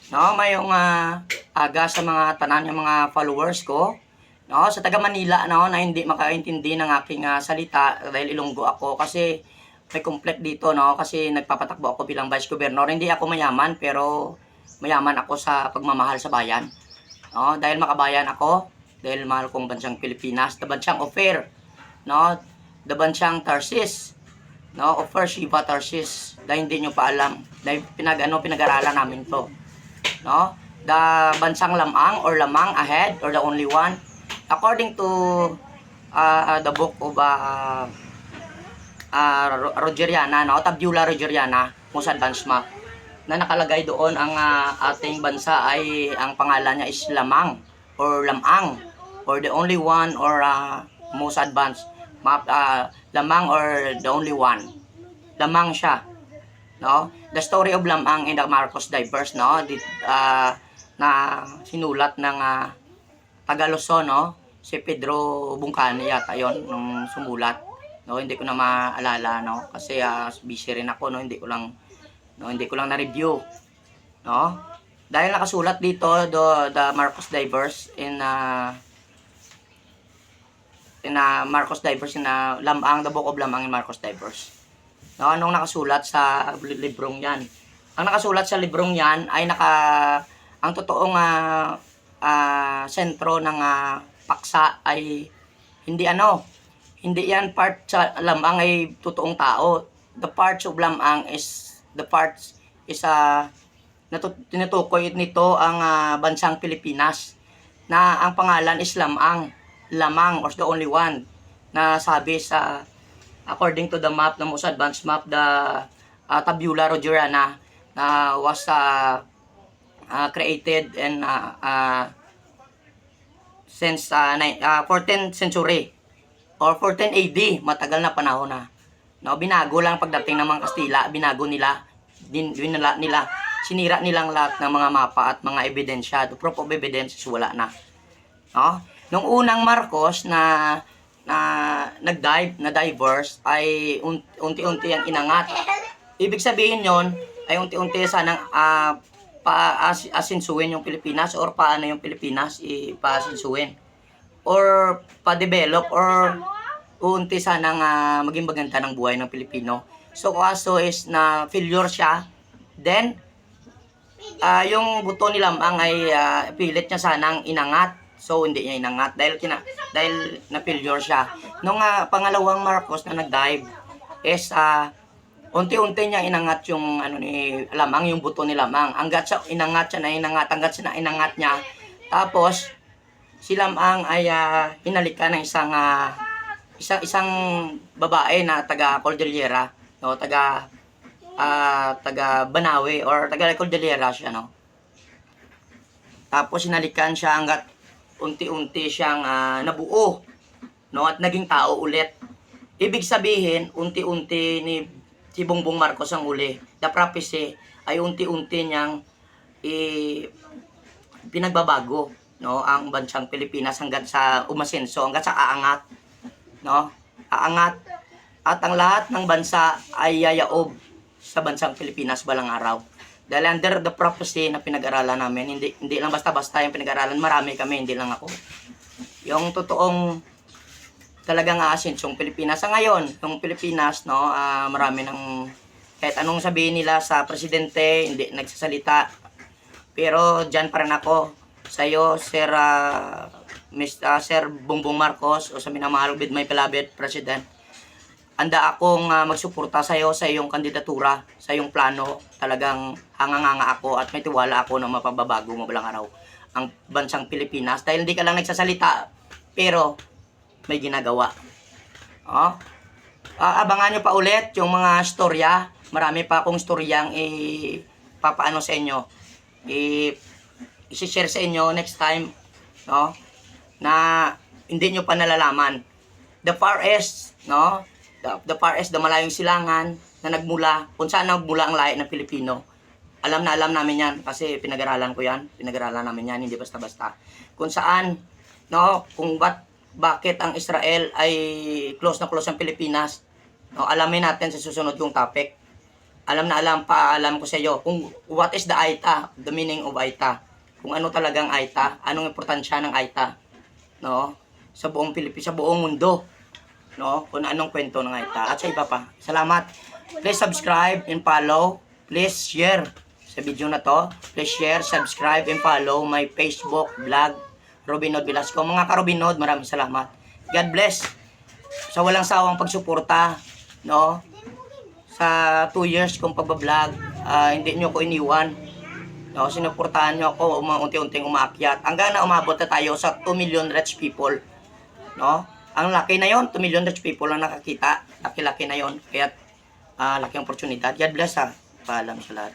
No, mayong aga sa mga tanan yung mga followers ko. No, sa taga Manila no na hindi makaintindi ng aking salita dahil Ilonggo ako kasi may conflict dito no kasi nagpapatakbo ako bilang vice governor. Hindi ako mayaman pero mayaman ako sa pagmamahal sa bayan. No, dahil makabayan ako, dahil mahal kong bansang Pilipinas, the bansang offer, no, the bansang Tarsis, no, offer Shiva Tarsis, dahil hindi nyo pa alam, dahil pinag-aralan namin to. No? The bansang lamang or lamang ahead or the only one according to the book of Rogeriana, no? Tabula Rogeriana, most advanced map na nakalagay doon ang ating bansa ay ang pangalan niya is lamang or lamang or the only one or most advanced map, lamang or the only one, lamang siya, no? The story of Lamang in the Marcos Diverse, no? Na sinulat ng taga Luzon, no? Si Pedro Bungcani yata yon nung sumulat, no? Hindi ko na maalala, no? Kasi busy rin ako, no? Hindi ko lang na-review, no? Dahil nakasulat dito the Marcos Diverse in Marcos Diverse in Lamang, the book of Lamang in Marcos Diverse. No, anong nakasulat sa librong yan? Ang nakasulat sa librong yan ay ang totoong sentro ng paksa ay hindi yan part sa lamang ay totoong tao. The parts of lamang is tinutukoy nito ang bansang Pilipinas na ang pangalan is lamang or the only one na sabi sa according to the map, the most advanced map, the Tabula Rogeriana, was created and since 14th century or 14 AD, matagal na panahon na. No, binago lang pagdating ng mga Kastila, binago nila, sinira nilang lahat ng mga mapa at mga ebidensya. The proof of evidence is wala na. No? Nung unang Marcos na diverse ay unti-unti ang inangat. Ibig sabihin yon ay unti-unti sanang pa-asinsuin yung Pilipinas or paano yung Pilipinas ipa-asinsuin or pa-develop or unti sanang maging maganda ng buhay ng Pilipino. So kaso is na failure siya. Then yung buto ni Lamang ay pilit niya sanang inangat. So hindi niya inangat dahil na-failure siya. Nung pangalawang Marcos na nag-dive is unti-unti niya inangat yung ni Lamang, yung buto ni Lamang. Hanggat sa inangat niya. Tapos si Lamang ay hinalikan ng isang babae na taga Cordillera, no, taga Banawe or taga Cordillera siya, no. Tapos hinalikan siya hanggat unti-unti siyang nabuo, no, at naging tao ulit. Ibig sabihin, unti-unti si Bongbong Marcos ang uli. The prophecy ay unti-unti niyang pinagbabago, no, ang bansang Pilipinas hanggang sa umasenso, hanggang sa aangat, no, aangat at ang lahat ng bansa ay yayaob sa bansang Pilipinas balang araw. Dahil under the prophecy na pinag-aralan namin, hindi lang basta-basta yung pinag-aralan, marami kami, hindi lang ako. Yung totoong talagang aasinsong Pilipinas. Sa ngayon, yung Pilipinas, no, marami ng kahit anong sabihin nila sa presidente, hindi nagsasalita. Pero dyan pa rin ako sa iyo, Sir Bongbong Marcos, o sa minamahal with my beloved President. Handa akong magsuporta sa iyo sa iyong kandidatura, sa iyong plano. Talagang hanganganga ako at may tiwala ako na mapababago mo balang araw ang bansang Pilipinas. Dahil hindi ka lang nagsasalita, pero may ginagawa. Oh? Abangan nyo pa ulit yung mga storya. Marami pa akong storyang papaano sa inyo. I-share sa inyo next time, no? Na hindi nyo pa nalalaman. The Far East, no? The Far East, the malayong silangan na nagmula, kung saan nagmula ang lahi ng Pilipino. Alam namin yan kasi pinag-aralan ko yan. Pinag-aralan namin yan, hindi basta-basta. Kung saan, no, kung bakit ang Israel ay close na close ang Pilipinas. No, alamin natin sa susunod kong topic. Paalam ko sa iyo kung what is the AITA, the meaning of AITA. Kung ano talagang AITA, anong importansya ng AITA, no? Sa buong Pilipinas, sa buong mundo, no? Kung anong kwento ng AITA at sa iba pa. Salamat. Please subscribe and follow. Please share sa video na to. Please share, subscribe and follow my Facebook vlog, Robinod Velasco. Mga ka-Robinod, maraming salamat. God bless. Sa walang sawang pagsuporta, no? Sa 2 years kong pagbablog, hindi nyo ko iniwan. No, sinuportahan nyo ako, unti-unting umaakyat. Hanggang na umabot na tayo sa 2 million rich people. No? Ang laki na yon, 2 million rich people ang nakakita. Laki-laki na yon. Kaya, laking oportunidad. God bless ha. Paalam sa lahat.